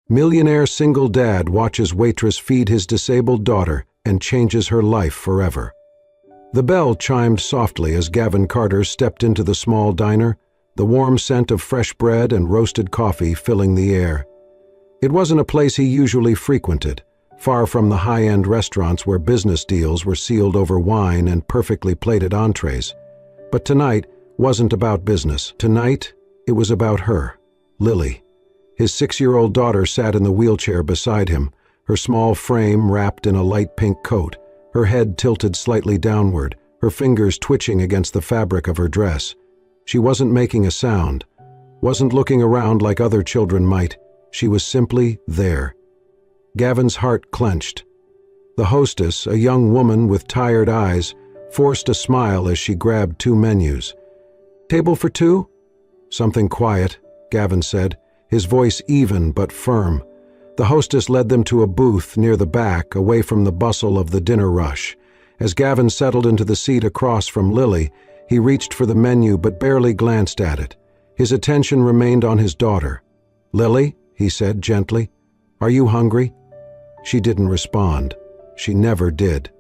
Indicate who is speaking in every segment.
Speaker 1: Millionaire single dad watches waitress feed his disabled daughter and changes her life forever. The bell chimed softly as Gavin Carter stepped into the small diner, the warm scent of fresh bread and roasted coffee filling the air. It wasn't a place he usually frequented, far from the high-end restaurants where business deals were sealed over wine and perfectly plated entrees. But tonight wasn't about business. Tonight, it was about her, Lily. His 6-year-old daughter sat in the wheelchair beside him, her small frame wrapped in a light pink coat, her head tilted slightly downward, her fingers twitching against the fabric of her dress. She wasn't making a sound, wasn't looking around like other children might. She was simply there. Gavin's heart clenched. The hostess, a young woman with tired eyes, forced a smile as she grabbed 2 menus. "Table for 2? "Something quiet," Gavin said, his voice even but firm. The hostess led them to a booth near the back, away from the bustle of the dinner rush. As Gavin settled into the seat across from Lily, he reached for the menu but barely glanced at it. His attention remained on his daughter. "Lily," he said gently, "are you hungry?" She didn't respond. She never did.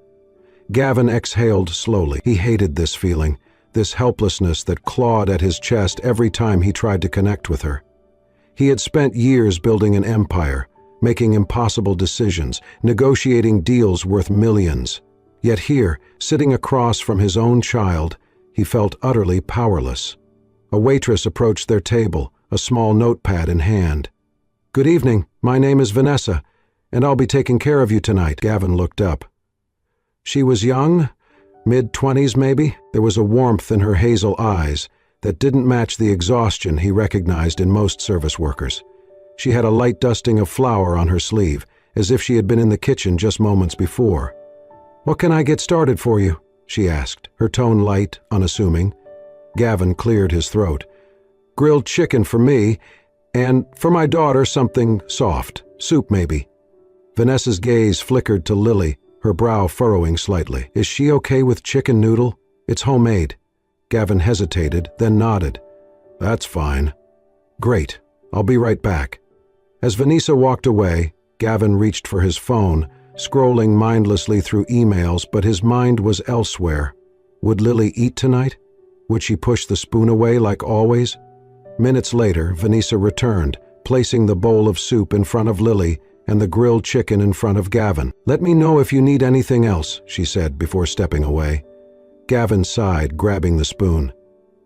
Speaker 1: Gavin exhaled slowly. He hated this feeling, this helplessness that clawed at his chest every time he tried to connect with her. He had spent years building an empire, making impossible decisions, negotiating deals worth millions. Yet here, sitting across from his own child, he felt utterly powerless. A waitress approached their table, a small notepad in hand. "Good evening, my name is Vanessa, and I'll be taking care of you tonight." Gavin looked up. She was young, mid-20s maybe. There was a warmth in her hazel eyes that didn't match the exhaustion he recognized in most service workers. She had a light dusting of flour on her sleeve, as if she had been in the kitchen just moments before. "What can I get started for you?" she asked, her tone light, unassuming. Gavin cleared his throat. "Grilled chicken for me, and for my daughter something soft, soup maybe." Vanessa's gaze flickered to Lily, her brow furrowing slightly. "Is she okay with chicken noodle? It's homemade." Gavin hesitated, then nodded. "That's fine." "Great. I'll be right back." As Vanessa walked away, Gavin reached for his phone, scrolling mindlessly through emails, but his mind was elsewhere. Would Lily eat tonight? Would she push the spoon away like always? Minutes later, Vanessa returned, placing the bowl of soup in front of Lily and the grilled chicken in front of Gavin. "Let me know if you need anything else," she said before stepping away. Gavin sighed, grabbing the spoon.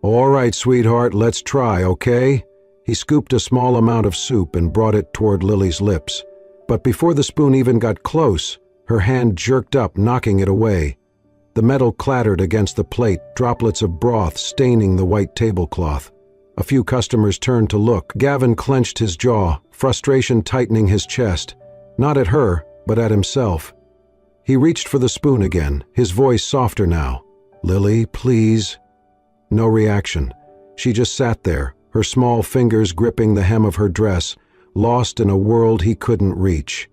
Speaker 1: "All right, sweetheart, let's try, okay?" He scooped a small amount of soup and brought it toward Lily's lips. But before the spoon even got close, her hand jerked up, knocking it away. The metal clattered against the plate, droplets of broth staining the white tablecloth. A few customers turned to look. Gavin clenched his jaw, frustration tightening his chest, not at her, but at himself. He reached for the spoon again, his voice softer now. "Lily, please." No reaction. She just sat there, her small fingers gripping the hem of her dress, lost in a world he couldn't reach.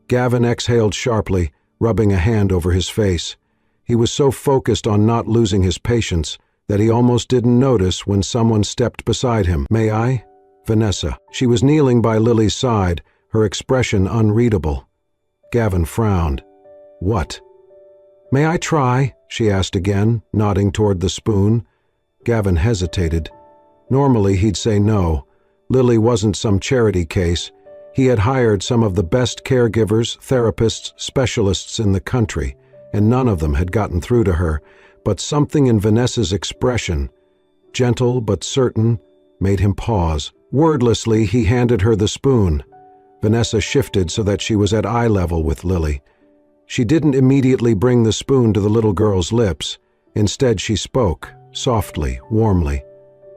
Speaker 1: Gavin exhaled sharply, rubbing a hand over his face. He was so focused on not losing his patience that he almost didn't notice when someone stepped beside him. "May I?" Vanessa. She was kneeling by Lily's side, her expression unreadable. Gavin frowned. "What?" "May I try?" she asked again, nodding toward the spoon. Gavin hesitated. Normally he'd say no. Lily wasn't some charity case. He had hired some of the best caregivers, therapists, specialists in the country, and none of them had gotten through to her. But something in Vanessa's expression, gentle but certain, made him pause. Wordlessly, he handed her the spoon. Vanessa shifted so that she was at eye level with Lily. She didn't immediately bring the spoon to the little girl's lips. Instead, she spoke, softly, warmly.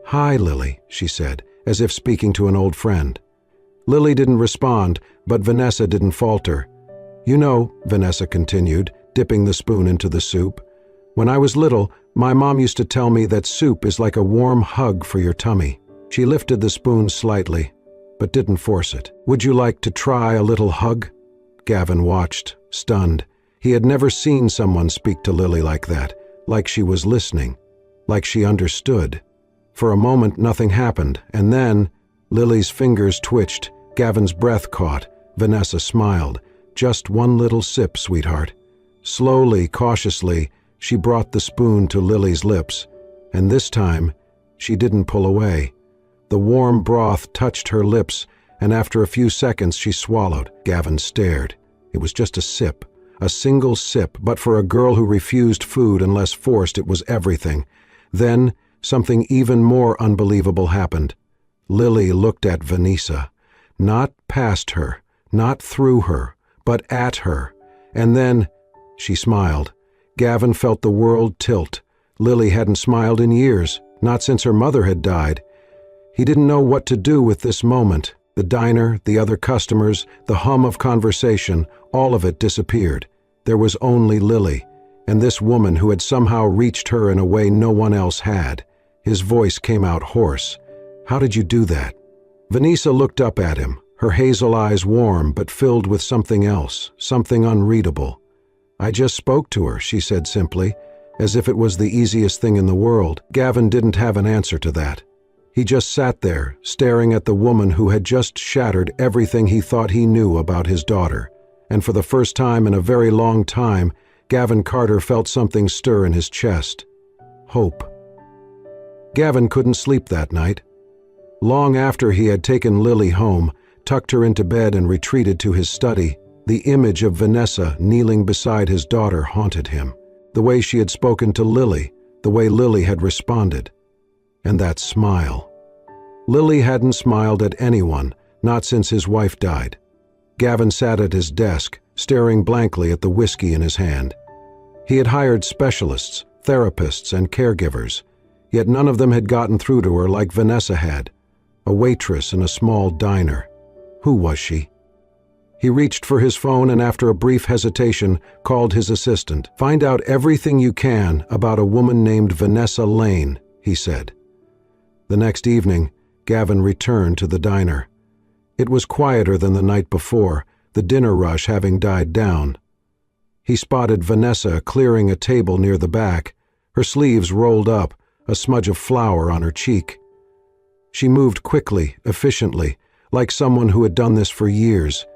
Speaker 1: "Hi, Lily," she said, as if speaking to an old friend. Lily didn't respond, but Vanessa didn't falter. "You know," Vanessa continued, dipping the spoon into the soup, "when I was little, my mom used to tell me that soup is like a warm hug for your tummy." She lifted the spoon slightly, but didn't force it. "Would you like to try a little hug?" Gavin watched, stunned. He had never seen someone speak to Lily like that, like she was listening, like she understood. For a moment nothing happened, and then Lily's fingers twitched, Gavin's breath caught. Vanessa smiled. "Just one little sip, sweetheart." Slowly, cautiously, she brought the spoon to Lily's lips, and this time, she didn't pull away. The warm broth touched her lips, and after a few seconds she swallowed. Gavin stared. It was just a sip, a single sip, but for a girl who refused food unless forced, it was everything. Then, something even more unbelievable happened. Lily looked at Vanessa, not past her, not through her, but at her, and then she smiled. Gavin felt the world tilt. Lily hadn't smiled in years, not since her mother had died. He didn't know what to do with this moment. The diner, the other customers, the hum of conversation, all of it disappeared. There was only Lily, and this woman who had somehow reached her in a way no one else had. His voice came out hoarse. "How did you do that?" Vanessa looked up at him, her hazel eyes warm but filled with something else, something unreadable. "I just spoke to her," she said simply, as if it was the easiest thing in the world. Gavin didn't have an answer to that. He just sat there, staring at the woman who had just shattered everything he thought he knew about his daughter. And for the first time in a very long time, Gavin Carter felt something stir in his chest. Hope. Gavin couldn't sleep that night. Long after he had taken Lily home, tucked her into bed and retreated to his study, the image of Vanessa kneeling beside his daughter haunted him. The way she had spoken to Lily, the way Lily had responded. And that smile. Lily hadn't smiled at anyone, not since his wife died. Gavin sat at his desk, staring blankly at the whiskey in his hand. He had hired specialists, therapists, and caregivers, yet none of them had gotten through to her like Vanessa had. A waitress in a small diner. Who was she? He reached for his phone and after a brief hesitation called his assistant. "Find out everything you can about a woman named Vanessa Lane," he said. The next evening, Gavin returned to the diner. It was quieter than the night before, the dinner rush having died down. He spotted Vanessa clearing a table near the back, her sleeves rolled up, a smudge of flour on her cheek. She moved quickly, efficiently, like someone who had done this for years.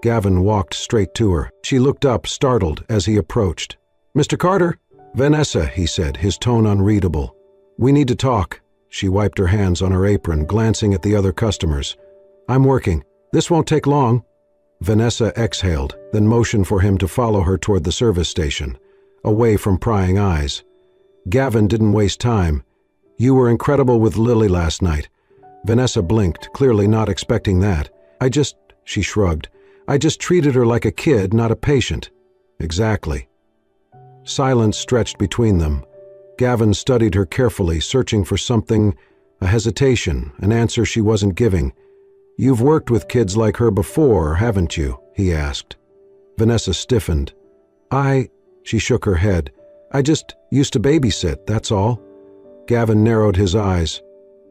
Speaker 1: Gavin walked straight to her. She looked up, startled, as he approached. "Mr. Carter?" "Vanessa," he said, his tone unreadable. "We need to talk." She wiped her hands on her apron, glancing at the other customers. "I'm working. This won't take long." Vanessa exhaled, then motioned for him to follow her toward the service station, away from prying eyes. Gavin didn't waste time. "You were incredible with Lily last night." Vanessa blinked, clearly not expecting that. She shrugged. "I just treated her like a kid, not a patient." "Exactly." Silence stretched between them. Gavin studied her carefully, searching for something, a hesitation, an answer she wasn't giving. "You've worked with kids like her before, haven't you?" he asked. Vanessa stiffened. She shook her head. "I just used to babysit, that's all." Gavin narrowed his eyes.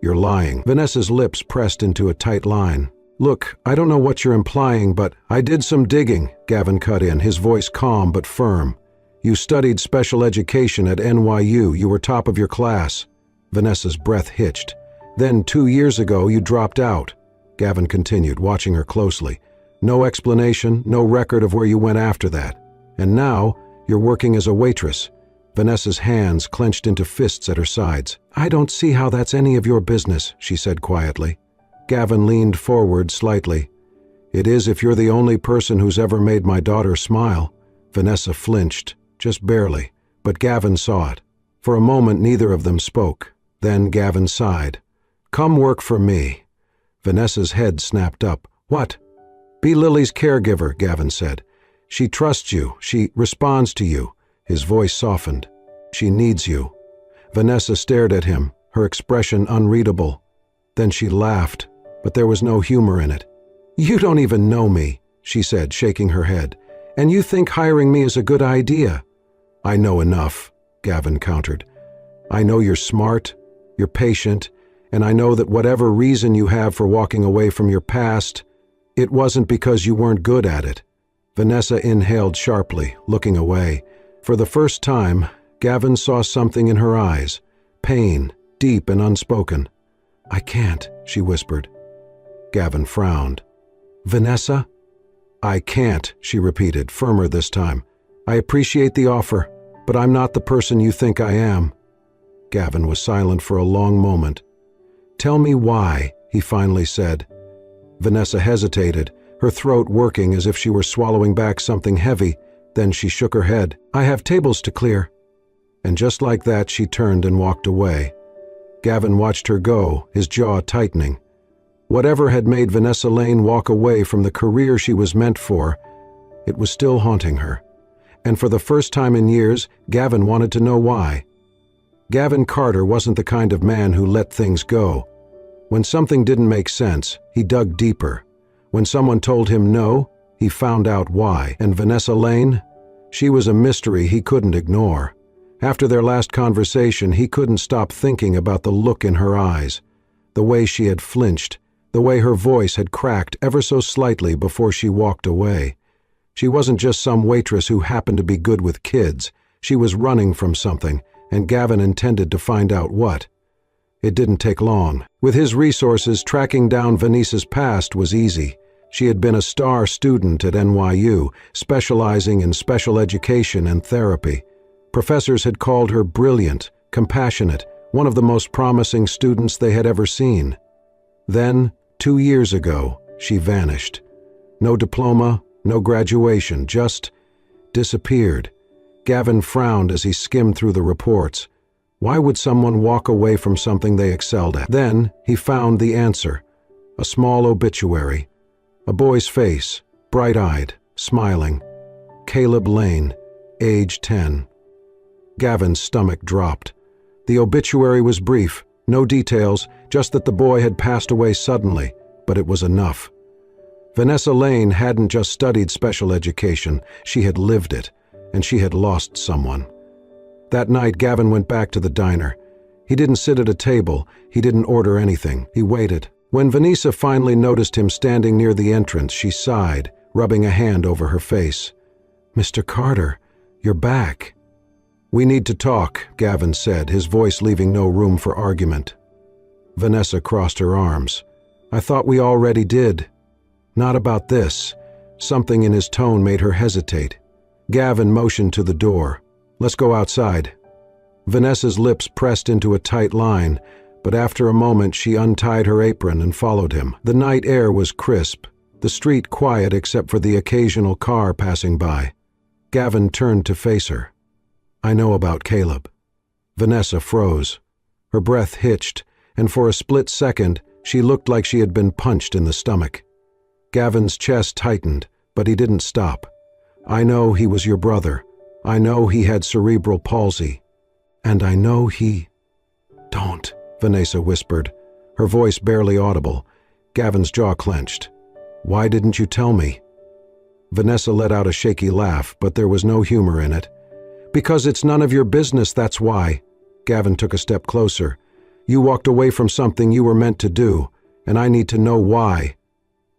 Speaker 1: "You're lying." Vanessa's lips pressed into a tight line. "Look, I don't know what you're implying, but I did some digging," Gavin cut in, his voice calm but firm. "You studied special education at NYU. You were top of your class." Vanessa's breath hitched. "Then 2 years ago you dropped out." Gavin continued, watching her closely. "No explanation, no record of where you went after that. And now you're working as a waitress." Vanessa's hands clenched into fists at her sides. "I don't see how that's any of your business," she said quietly. Gavin leaned forward slightly. "It is if you're the only person who's ever made my daughter smile." Vanessa flinched. Just barely, but Gavin saw it. For a moment neither of them spoke. Then Gavin sighed. "Come work for me." Vanessa's head snapped up. "What?" "Be Lily's caregiver," Gavin said. "She trusts you. She responds to you." His voice softened. "She needs you." Vanessa stared at him, her expression unreadable. Then she laughed, but there was no humor in it. "You don't even know me," she said, shaking her head. "And you think hiring me is a good idea?" "I know enough," Gavin countered. "I know you're smart, you're patient, and I know that whatever reason you have for walking away from your past, it wasn't because you weren't good at it." Vanessa inhaled sharply, looking away. For the first time, Gavin saw something in her eyes, pain, deep and unspoken. "I can't," she whispered. Gavin frowned. "Vanessa?" "I can't," she repeated, firmer this time. "I appreciate the offer, but I'm not the person you think I am." Gavin was silent for a long moment. "Tell me why," he finally said. Vanessa hesitated, her throat working as if she were swallowing back something heavy. Then she shook her head. "I have tables to clear." And just like that, she turned and walked away. Gavin watched her go, his jaw tightening. Whatever had made Vanessa Lane walk away from the career she was meant for, it was still haunting her. And for the first time in years, Gavin wanted to know why. Gavin Carter wasn't the kind of man who let things go. When something didn't make sense, he dug deeper. When someone told him no, he found out why. And Vanessa Lane? She was a mystery he couldn't ignore. After their last conversation, he couldn't stop thinking about the look in her eyes, the way she had flinched, the way her voice had cracked ever so slightly before she walked away. She wasn't just some waitress who happened to be good with kids. She was running from something, and Gavin intended to find out what. It didn't take long. With his resources, tracking down Vanessa's past was easy. She had been a star student at NYU, specializing in special education and therapy. Professors had called her brilliant, compassionate, one of the most promising students they had ever seen. Then, 2 years ago, she vanished. No diploma, no graduation, just disappeared. Gavin frowned as he skimmed through the reports. Why would someone walk away from something they excelled at? Then he found the answer. A small obituary. A boy's face, bright-eyed, smiling. Caleb Lane, age 10. Gavin's stomach dropped. The obituary was brief, no details, just that the boy had passed away suddenly, but it was enough. Vanessa Lane hadn't just studied special education, she had lived it, and she had lost someone. That night, Gavin went back to the diner. He didn't sit at a table, he didn't order anything, he waited. When Vanessa finally noticed him standing near the entrance, she sighed, rubbing a hand over her face. "Mr. Carter, you're back." "We need to talk," Gavin said, his voice leaving no room for argument. Vanessa crossed her arms. "I thought we already did." "Not about this." Something in his tone made her hesitate. Gavin motioned to the door. "Let's go outside." Vanessa's lips pressed into a tight line, but after a moment she untied her apron and followed him. The night air was crisp, the street quiet except for the occasional car passing by. Gavin turned to face her. "I know about Caleb." Vanessa froze. Her breath hitched, and for a split second, she looked like she had been punched in the stomach. Gavin's chest tightened, but he didn't stop. "I know he was your brother. I know he had cerebral palsy. And I know he—" "Don't," Vanessa whispered, her voice barely audible. Gavin's jaw clenched. "Why didn't you tell me?" Vanessa let out a shaky laugh, but there was no humor in it. "Because it's none of your business, that's why." Gavin took a step closer. "You walked away from something you were meant to do, and I need to know why."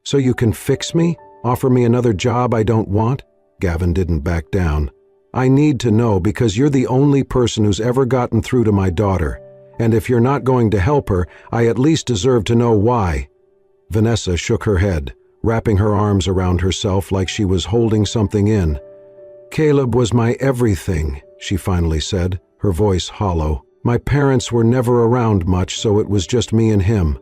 Speaker 1: "So you can fix me? Offer me another job I don't want?" Gavin didn't back down. "I need to know because you're the only person who's ever gotten through to my daughter. And if you're not going to help her, I at least deserve to know why." Vanessa shook her head, wrapping her arms around herself like she was holding something in. "Caleb was my everything," she finally said, her voice hollow. "My parents were never around much, so it was just me and him.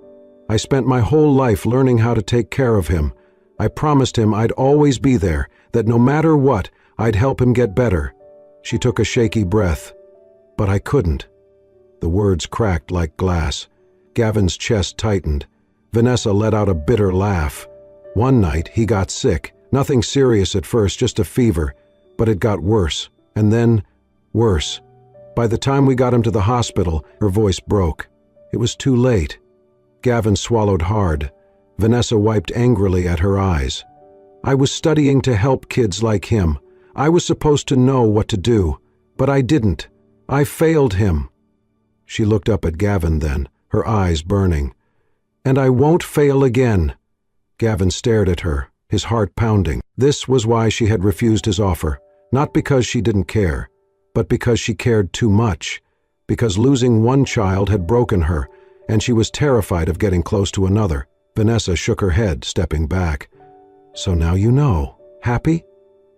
Speaker 1: I spent my whole life learning how to take care of him. I promised him I'd always be there, that no matter what, I'd help him get better." She took a shaky breath. "But I couldn't." The words cracked like glass. Gavin's chest tightened. Vanessa let out a bitter laugh. "One night, he got sick. Nothing serious at first, just a fever. But it got worse, and then worse. By the time we got him to the hospital," her voice broke. "It was too late." Gavin swallowed hard. Vanessa wiped angrily at her eyes. "I was studying to help kids like him. I was supposed to know what to do, but I didn't. I failed him." She looked up at Gavin then, her eyes burning. "And I won't fail again." Gavin stared at her, his heart pounding. This was why she had refused his offer, not because she didn't care, but because she cared too much, because losing one child had broken her, and she was terrified of getting close to another. Vanessa shook her head, stepping back. "So now you know. Happy?"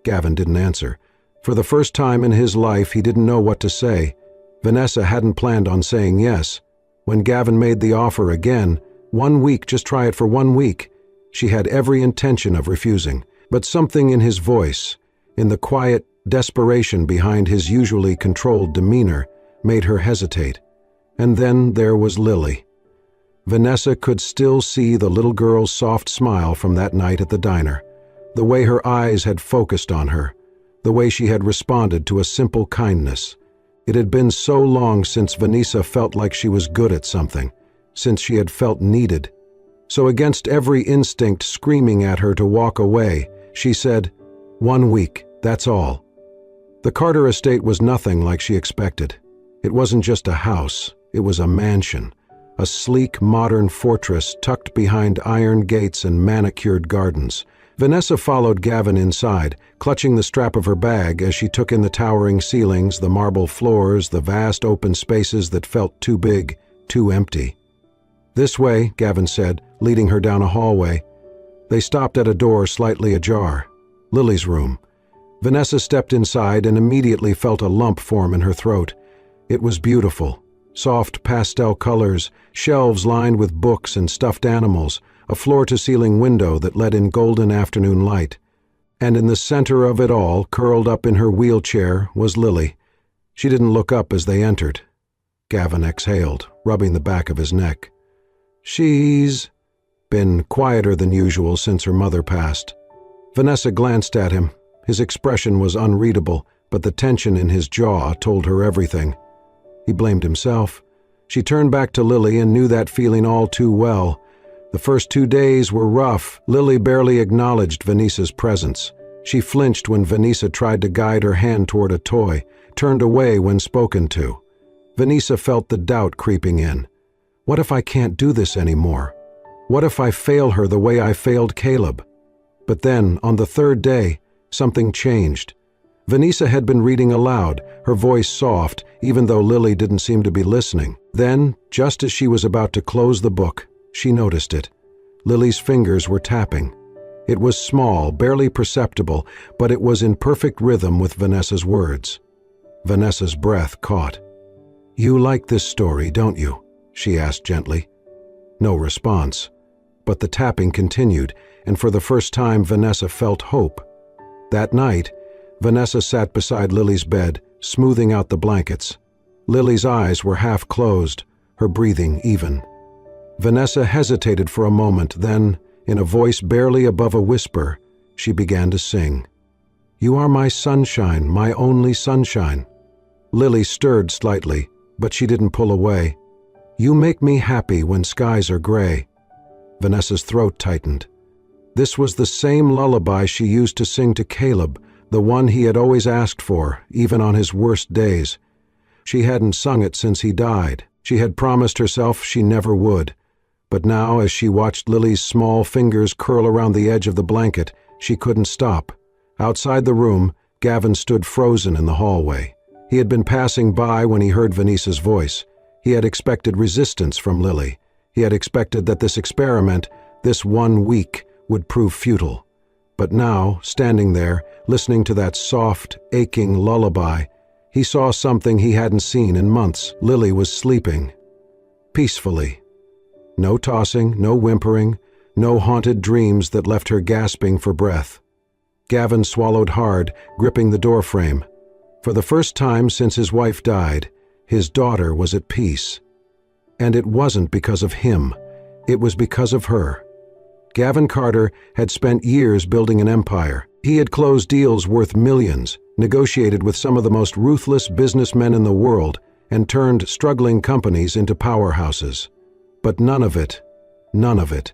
Speaker 1: Gavin didn't answer. For the first time in his life, he didn't know what to say. Vanessa hadn't planned on saying yes. When Gavin made the offer again, 1 week, just try it for 1 week, she had every intention of refusing. But something in his voice, in the quiet desperation behind his usually controlled demeanor, made her hesitate. And then there was Lily. Vanessa could still see the little girl's soft smile from that night at the diner, the way her eyes had focused on her, the way she had responded to a simple kindness. It had been so long since Vanessa felt like she was good at something, since she had felt needed. So against every instinct screaming at her to walk away, she said, "1 week, that's all." The Carter estate was nothing like she expected. It wasn't just a house, it was a mansion, a sleek, modern fortress tucked behind iron gates and manicured gardens. Vanessa followed Gavin inside, clutching the strap of her bag as she took in the towering ceilings, the marble floors, the vast open spaces that felt too big, too empty. "This way," Gavin said, leading her down a hallway. They stopped at a door slightly ajar. Lily's room. Vanessa stepped inside and immediately felt a lump form in her throat. It was beautiful. Soft pastel colors, shelves lined with books and stuffed animals, a floor-to-ceiling window that let in golden afternoon light. And in the center of it all, curled up in her wheelchair, was Lily. She didn't look up as they entered. Gavin exhaled, rubbing the back of his neck. "She's been quieter than usual since her mother passed." Vanessa glanced at him. His expression was unreadable, but the tension in his jaw told her everything. He blamed himself. She turned back to Lily and knew that feeling all too well. The first 2 days were rough. Lily barely acknowledged Vanessa's presence. She flinched when Vanessa tried to guide her hand toward a toy, turned away when spoken to. Vanessa felt the doubt creeping in. What if I can't do this anymore? What if I fail her the way I failed Caleb? But then, on the 3rd day, something changed. Vanessa had been reading aloud, her voice soft, even though Lily didn't seem to be listening. Then, just as she was about to close the book, she noticed it. Lily's fingers were tapping. It was small, barely perceptible, but it was in perfect rhythm with Vanessa's words. Vanessa's breath caught. "You like this story, don't you?" she asked gently. No response. But the tapping continued, and for the first time Vanessa felt hope. That night, Vanessa sat beside Lily's bed, smoothing out the blankets. Lily's eyes were half closed, her breathing even. Vanessa hesitated for a moment, then, in a voice barely above a whisper, she began to sing. "You are my sunshine, my only sunshine." Lily stirred slightly, but she didn't pull away. "You make me happy when skies are gray." Vanessa's throat tightened. This was the same lullaby she used to sing to Caleb, the one he had always asked for, even on his worst days. She hadn't sung it since he died. She had promised herself she never would. But now, as she watched Lily's small fingers curl around the edge of the blanket, she couldn't stop. Outside the room, Gavin stood frozen in the hallway. He had been passing by when he heard Vanessa's voice. He had expected resistance from Lily. He had expected that this experiment, this 1 week, would prove futile. But now, standing there, listening to that soft, aching lullaby, he saw something he hadn't seen in months. Lily was sleeping. Peacefully. No tossing, no whimpering, no haunted dreams that left her gasping for breath. Gavin swallowed hard, gripping the doorframe. For the first time since his wife died, his daughter was at peace. And it wasn't because of him. It was because of her. Gavin Carter had spent years building an empire. He had closed deals worth millions, negotiated with some of the most ruthless businessmen in the world, and turned struggling companies into powerhouses. But none of it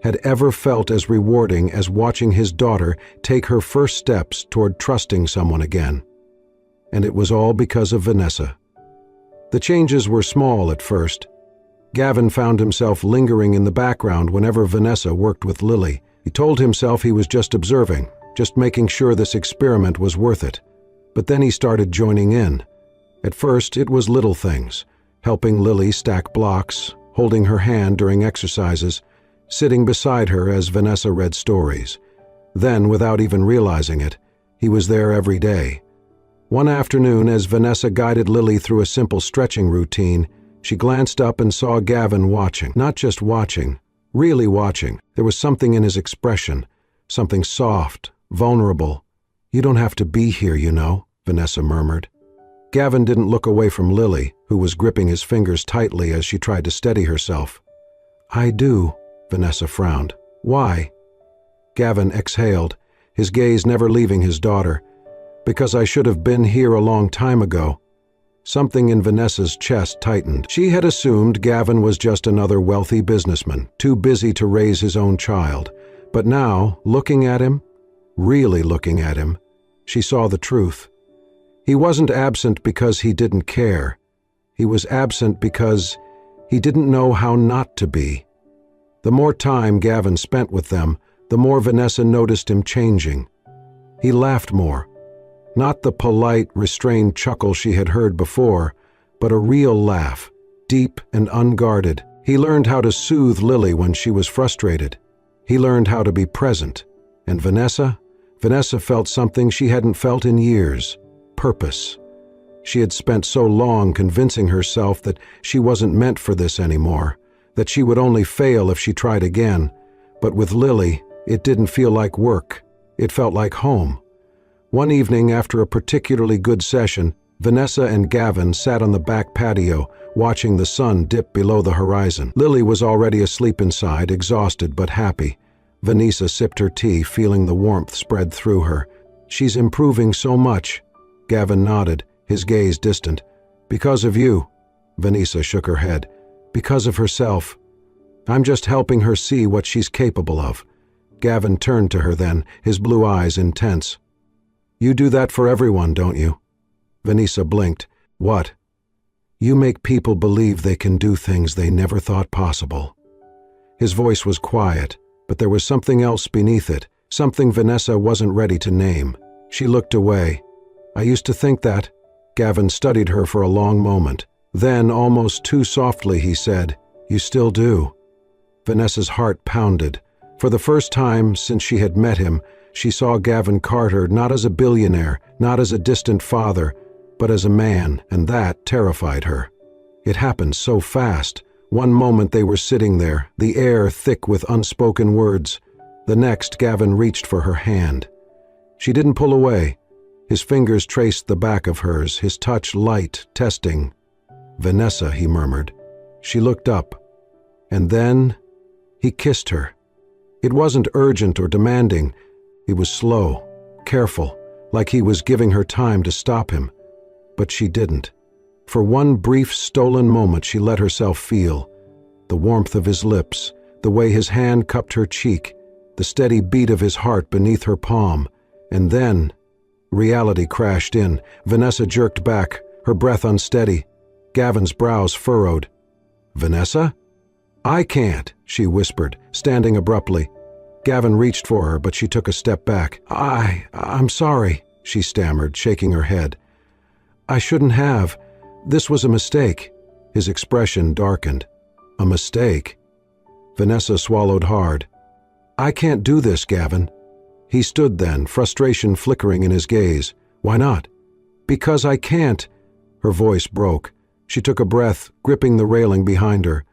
Speaker 1: had ever felt as rewarding as watching his daughter take her first steps toward trusting someone again. And it was all because of Vanessa. The changes were small at first. Gavin found himself lingering in the background whenever Vanessa worked with Lily. He told himself he was just observing, just making sure this experiment was worth it. But then he started joining in. At first, it was little things, helping Lily stack blocks, holding her hand during exercises, sitting beside her as Vanessa read stories. Then, without even realizing it, he was there every day. One afternoon, as Vanessa guided Lily through a simple stretching routine, she glanced up and saw Gavin watching. Not just watching, really watching. There was something in his expression, something soft, vulnerable. "You don't have to be here, you know," Vanessa murmured. Gavin didn't look away from Lily, who was gripping his fingers tightly as she tried to steady herself. "I do," Vanessa frowned. "Why?" Gavin exhaled, his gaze never leaving his daughter. "Because I should have been here a long time ago." Something in Vanessa's chest tightened. She had assumed Gavin was just another wealthy businessman, too busy to raise his own child. But now, looking at him, really looking at him, she saw the truth. He wasn't absent because he didn't care. He was absent because he didn't know how not to be. The more time Gavin spent with them, the more Vanessa noticed him changing. He laughed more. Not the polite, restrained chuckle she had heard before, but a real laugh, deep and unguarded. He learned how to soothe Lily when she was frustrated. He learned how to be present. And Vanessa felt something she hadn't felt in years. Purpose. She had spent so long convincing herself that she wasn't meant for this anymore, that she would only fail if she tried again. But with Lily, it didn't feel like work. It felt like home. One evening, after a particularly good session, Vanessa and Gavin sat on the back patio, watching the sun dip below the horizon. Lily was already asleep inside, exhausted but happy. Vanessa sipped her tea, feeling the warmth spread through her. "She's improving so much." Gavin nodded, his gaze distant. "Because of you." Vanessa shook her head. "Because of herself. I'm just helping her see what she's capable of." Gavin turned to her then, his blue eyes intense. "You do that for everyone, don't you?" Vanessa blinked. "What?" "You make people believe they can do things they never thought possible." His voice was quiet, but there was something else beneath it, something Vanessa wasn't ready to name. She looked away. "I used to think that." Gavin studied her for a long moment. Then, almost too softly, he said, "You still do." Vanessa's heart pounded. For the first time since she had met him, she saw Gavin Carter not as a billionaire, not as a distant father, but as a man, and that terrified her. It happened so fast. One moment they were sitting there, the air thick with unspoken words. The next, Gavin reached for her hand. She didn't pull away. His fingers traced the back of hers, his touch light, testing. "Vanessa," he murmured. She looked up. And then he kissed her. It wasn't urgent or demanding. It was slow, careful, like he was giving her time to stop him. But she didn't. For one brief, stolen moment she let herself feel. The warmth of his lips, the way his hand cupped her cheek, the steady beat of his heart beneath her palm. And then reality crashed in. Vanessa jerked back, her breath unsteady. Gavin's brows furrowed. "Vanessa?" "I can't," she whispered, standing abruptly. Gavin reached for her, but she took a step back. I'm sorry," she stammered, shaking her head. "I shouldn't have. This was a mistake." His expression darkened. "A mistake?" Vanessa swallowed hard. "I can't do this, Gavin." He stood then, frustration flickering in his gaze. "Why not?" "Because I can't." Her voice broke. She took a breath, gripping the railing behind her.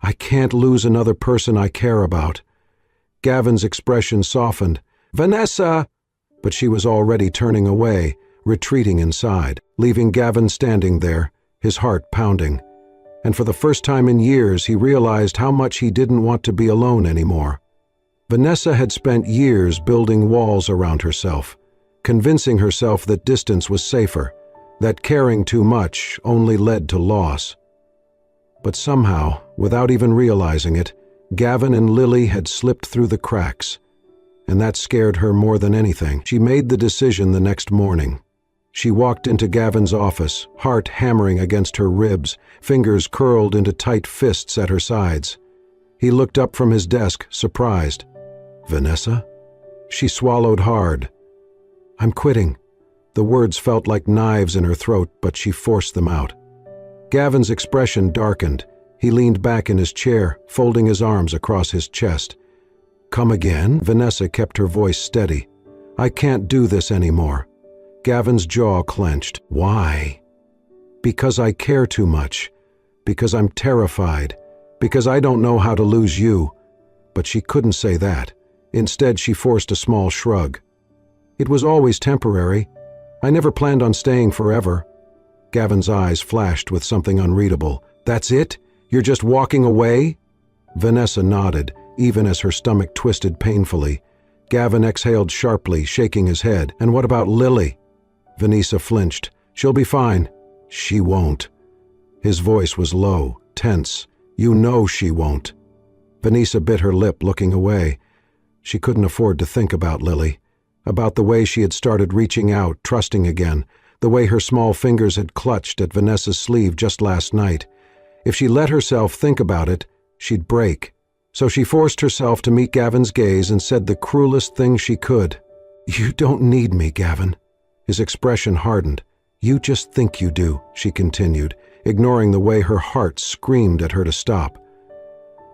Speaker 1: "I can't lose another person I care about." Gavin's expression softened. "Vanessa!" But she was already turning away, retreating inside, leaving Gavin standing there, his heart pounding. And for the first time in years, he realized how much he didn't want to be alone anymore. Vanessa had spent years building walls around herself, convincing herself that distance was safer, that caring too much only led to loss. But somehow, without even realizing it, Gavin and Lily had slipped through the cracks, and that scared her more than anything. She made the decision the next morning. She walked into Gavin's office, heart hammering against her ribs, fingers curled into tight fists at her sides. He looked up from his desk, surprised. "Vanessa?" She swallowed hard. "I'm quitting." The words felt like knives in her throat, but she forced them out. Gavin's expression darkened. He leaned back in his chair, folding his arms across his chest. Come again? Vanessa kept her voice steady. I can't do this anymore. Gavin's jaw clenched. Why? Because I care too much. Because I'm terrified. Because I don't know how to lose you. But she couldn't say that. Instead, she forced a small shrug. It was always temporary. I never planned on staying forever. Gavin's eyes flashed with something unreadable. That's it? You're just walking away? Vanessa nodded, even as her stomach twisted painfully. Gavin exhaled sharply, shaking his head. And what about Lily? Vanessa flinched. She'll be fine. She won't. His voice was low, tense. You know she won't. Vanessa bit her lip, looking away. She couldn't afford to think about Lily, about the way she had started reaching out, trusting again, the way her small fingers had clutched at Vanessa's sleeve just last night. If she let herself think about it, she'd break. So she forced herself to meet Gavin's gaze and said the cruelest thing she could. You don't need me, Gavin. His expression hardened. You just think you do, she continued, ignoring the way her heart screamed at her to stop.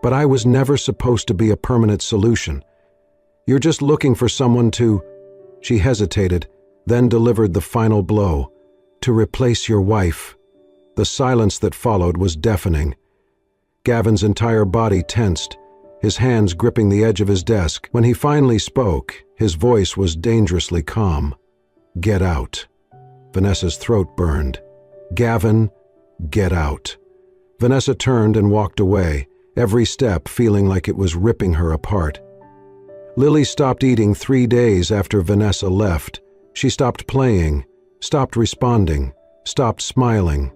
Speaker 1: But I was never supposed to be a permanent solution. You're just looking for someone to... She hesitated, then delivered the final blow. To replace your wife. The silence that followed was deafening. Gavin's entire body tensed, his hands gripping the edge of his desk. When he finally spoke, his voice was dangerously calm. Get out. Vanessa's throat burned. Gavin, get out. Vanessa turned and walked away, every step feeling like it was ripping her apart. Lily stopped eating 3 days after Vanessa left. She stopped playing, stopped responding, stopped smiling.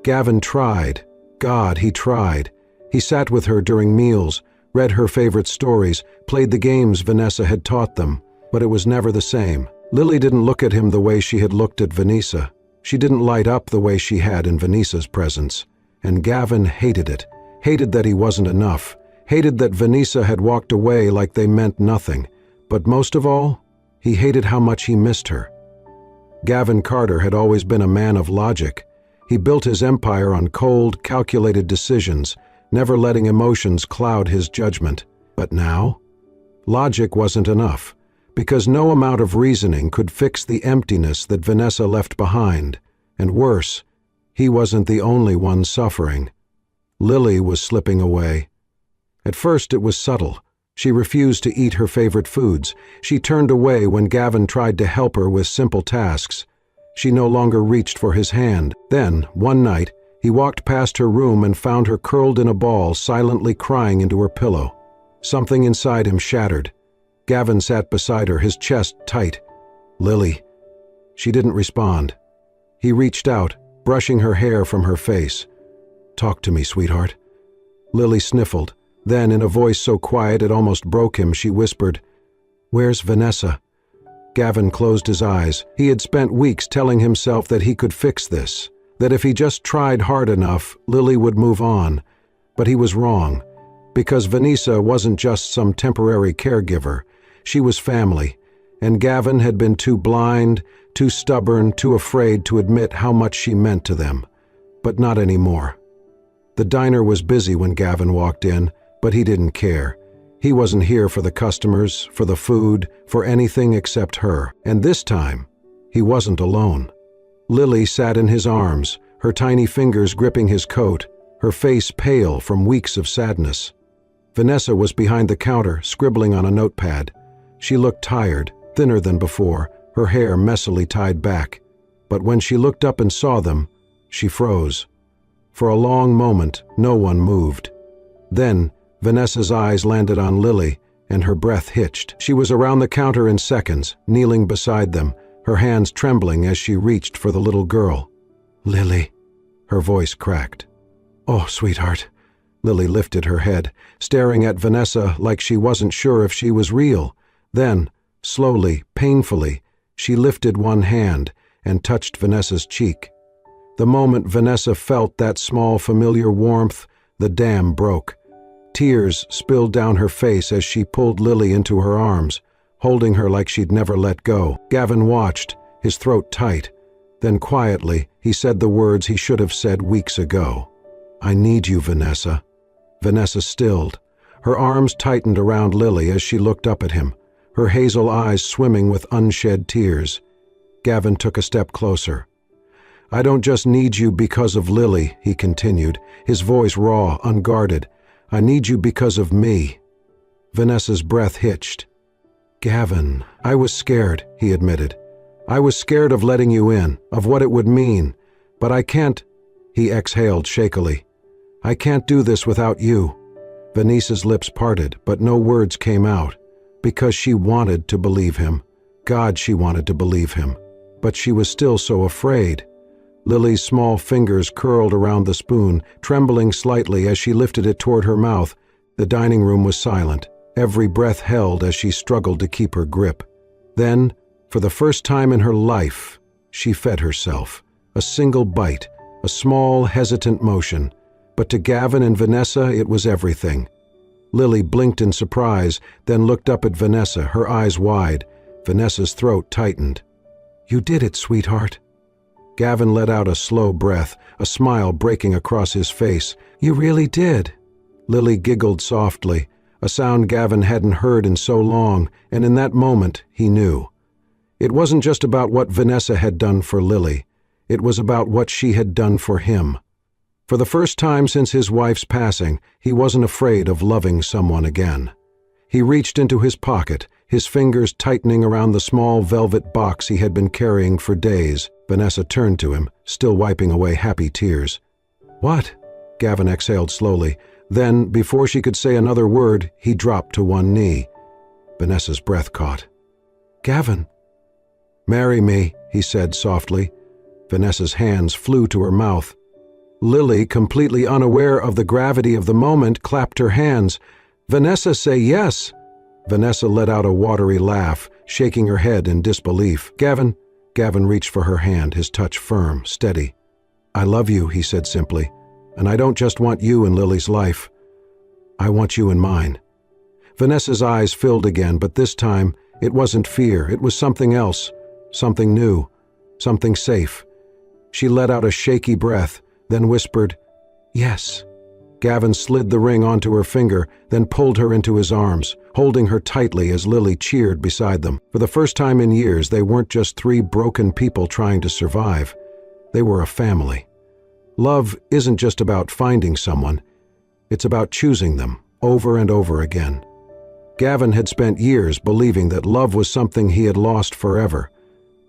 Speaker 1: Gavin tried. God, he tried. He sat with her during meals, read her favorite stories, played the games Vanessa had taught them, but it was never the same. Lily didn't look at him the way she had looked at Vanessa. She didn't light up the way she had in Vanessa's presence. And Gavin hated it, hated that he wasn't enough, hated that Vanessa had walked away like they meant nothing. But most of all, he hated how much he missed her. Gavin Carter had always been a man of logic. He built his empire on cold, calculated decisions, never letting emotions cloud his judgment. But now, logic wasn't enough, because no amount of reasoning could fix the emptiness that Vanessa left behind. And worse, he wasn't the only one suffering. Lily was slipping away. At first it was subtle. She refused to eat her favorite foods. She turned away when Gavin tried to help her with simple tasks. She no longer reached for his hand. Then, one night, he walked past her room and found her curled in a ball, silently crying into her pillow. Something inside him shattered. Gavin sat beside her, his chest tight. Lily. She didn't respond. He reached out, brushing her hair from her face. Talk to me, sweetheart. Lily sniffled. Then, in a voice so quiet it almost broke him, she whispered, Where's Vanessa? Gavin closed his eyes. He had spent weeks telling himself that he could fix this, that if he just tried hard enough, Lily would move on. But he was wrong, because Vanessa wasn't just some temporary caregiver. She was family, and Gavin had been too blind, too stubborn, too afraid to admit how much she meant to them. But not anymore. The diner was busy when Gavin walked in, but he didn't care. He wasn't here for the customers, for the food, for anything except her. And this time, he wasn't alone. Lily sat in his arms, her tiny fingers gripping his coat, her face pale from weeks of sadness. Vanessa was behind the counter, scribbling on a notepad. She looked tired, thinner than before, her hair messily tied back. But when she looked up and saw them, she froze. For a long moment, no one moved. Then, Vanessa's eyes landed on Lily, and her breath hitched. She was around the counter in seconds, kneeling beside them, her hands trembling as she reached for the little girl. Lily. Her voice cracked. Oh, sweetheart. Lily lifted her head, staring at Vanessa like she wasn't sure if she was real. Then, slowly, painfully, she lifted one hand and touched Vanessa's cheek. The moment Vanessa felt that small, familiar warmth, the dam broke. Tears spilled down her face as she pulled Lily into her arms, holding her like she'd never let go. Gavin watched, his throat tight. Then quietly, he said the words he should have said weeks ago. I need you, Vanessa. Vanessa stilled. Her arms tightened around Lily as she looked up at him, her hazel eyes swimming with unshed tears. Gavin took a step closer. "I don't just need you because of Lily," he continued, his voice raw, unguarded. "I need you because of me." Vanessa's breath hitched. "Gavin, I was scared," he admitted. "I was scared of letting you in, of what it would mean. But I can't—" He exhaled shakily. "I can't do this without you." Vanessa's lips parted, but no words came out. Because she wanted to believe him. God, she wanted to believe him. But she was still so afraid. Lily's small fingers curled around the spoon, trembling slightly as she lifted it toward her mouth. The dining room was silent, every breath held as she struggled to keep her grip. Then, for the first time in her life, she fed herself. A single bite, a small, hesitant motion. But to Gavin and Vanessa, it was everything. Lily blinked in surprise, then looked up at Vanessa, her eyes wide. Vanessa's throat tightened. "You did it, sweetheart." Gavin let out a slow breath, a smile breaking across his face. "You really did." Lily giggled softly, a sound Gavin hadn't heard in so long, and in that moment he knew. It wasn't just about what Vanessa had done for Lily. It was about what she had done for him. For the first time since his wife's passing, he wasn't afraid of loving someone again. He reached into his pocket, his fingers tightening around the small velvet box he had been carrying for days. Vanessa turned to him, still wiping away happy tears. "What?" Gavin exhaled slowly. Then, before she could say another word, he dropped to one knee. Vanessa's breath caught. "Gavin." "Marry me," he said softly. Vanessa's hands flew to her mouth. Lily, completely unaware of the gravity of the moment, clapped her hands. "Vanessa, say yes." Vanessa let out a watery laugh, shaking her head in disbelief. "Gavin." Gavin reached for her hand, his touch firm, steady. "I love you," he said simply, "and I don't just want you in Lily's life. I want you in mine." Vanessa's eyes filled again, but this time it wasn't fear, it was something else, something new, something safe. She let out a shaky breath, then whispered, "Yes." Gavin slid the ring onto her finger, then pulled her into his arms, holding her tightly as Lily cheered beside them. For the first time in years, they weren't just three broken people trying to survive. They were a family. Love isn't just about finding someone. It's about choosing them, over and over again. Gavin had spent years believing that love was something he had lost forever.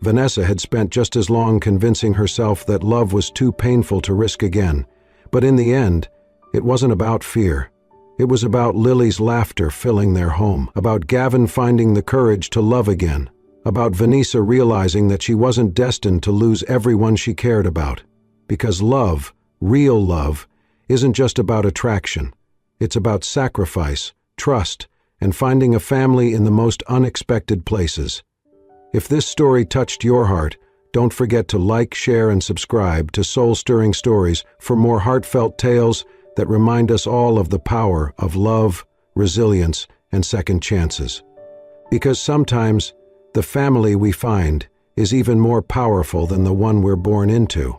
Speaker 1: Vanessa had spent just as long convincing herself that love was too painful to risk again. But in the end, it wasn't about fear. It was about Lily's laughter filling their home, about Gavin finding the courage to love again, about Vanessa realizing that she wasn't destined to lose everyone she cared about. Because love, real love, isn't just about attraction. It's about sacrifice, trust, and finding a family in the most unexpected places. If this story touched your heart, don't forget to like, share, and subscribe to Soul-Stirring Stories for more heartfelt tales that remind us all of the power of love, resilience, and second chances. Because sometimes, the family we find is even more powerful than the one we're born into.